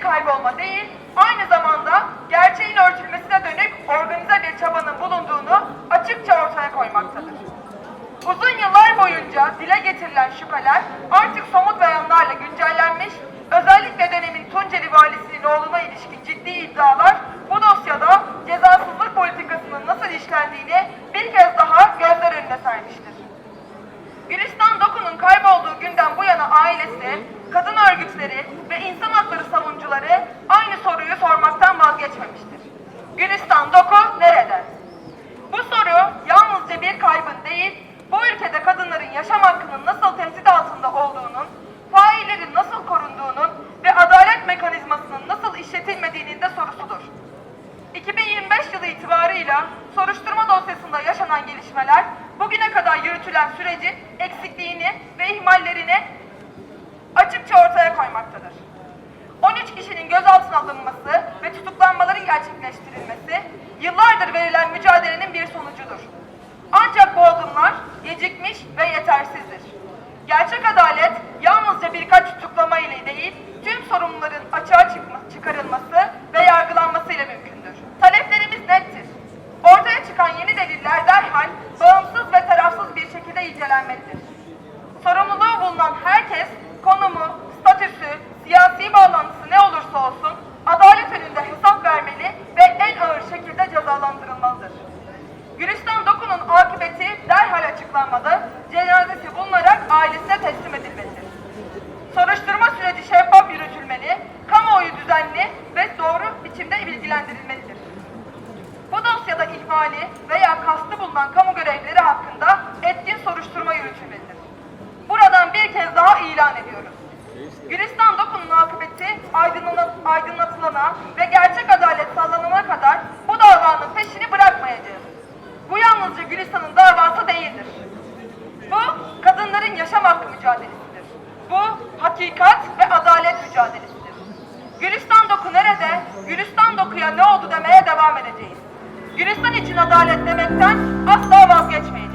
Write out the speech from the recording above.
kaybolma değil, aynı zamanda gerçeğin örtülmesine dönük organize bir çabanın bulunduğunu açıkça ortaya koymaktadır. Uzun yıllar boyunca dile getirilen şüpheler artık somut beyanlarla güncellenmiş, özellikle dönemin Tunceli Valisi'nin oğluna ilişkin ciddi iddialar bu dosyada cezasızlık politikasının nasıl işlendiğini bir kez daha gözler önüne sermiştir. Gülistan Doku'nun kaybolduğu günden bu yana ailesi, kadın örgütleri ve insan hakları savunucuları aynı soruyu sormaktan vazgeçmemiştir. Gülistan Doku nerede? Bu soru yalnızca bir kaybın değil, bu ülkede kadınların yaşam hakkının nasıl tehdit altında olduğunun, faillerin nasıl korunduğunun ve adalet mekanizmasının nasıl işletilmediğinin de sorusudur. 2025 yılı itibarıyla soruşturma dosyasında yaşanan gelişmeler bugüne kadar yürütülen sürecin eksikliğini ve ihmallerini açıkça ortaya koymaktadır. 13 kişinin gözaltına alınması ve tutuklanmaların gerçekleştirilmesi yıllardır verilen mücadelenin bir sonucudur. Ancak bu adımlar gecikmiş ve yetersizdir. Gerçek adalet yalnızca birkaç tutuklama ile değil, tüm sorumluların açığa çıkarılması ve yargılanmasıyla mümkündür. Taleplerimiz nettir. Ortaya çıkan yeni deliller derhal bağımsız ve tarafsız bir şekilde incelenmelidir. Sorumluluğu bulunan herkes konumu, statüsü, siyasi bağlantısı ne olursa olsun adalet önünde hesap vermeli ve en ağır şekilde cezalandırılmalıdır. Gülistan Doku'nun akıbeti derhal açıklanmalı, cenazesi bulunarak ailesine teslim edilmelidir. Soruşturma süreci şeffaf yürütülmeli, kamuoyu düzenli ve doğru biçimde bilgilendirilmelidir. Bu dosyada ihmali veya kastı bulunan kamu görevlileri hakkında etkin soruşturma yürütülmelidir. Buradan bir kez daha ilan ediyoruz. Gülistan Doku'nun akıbeti aydınlatılana ve gerçek adalet sağlanana kadar bu davanın peşini bırakmayacağız. Bu yalnızca Gülistan'ın davası değildir. Bu kadınların yaşam hakkı mücadelesidir. Bu hakikat ve adalet mücadelesidir. Gülistan Doku nerede? Gülistan Doku'ya ne oldu demeye devam edeceğiz. Gülistan için adalet demekten asla vazgeçmeyeceğiz.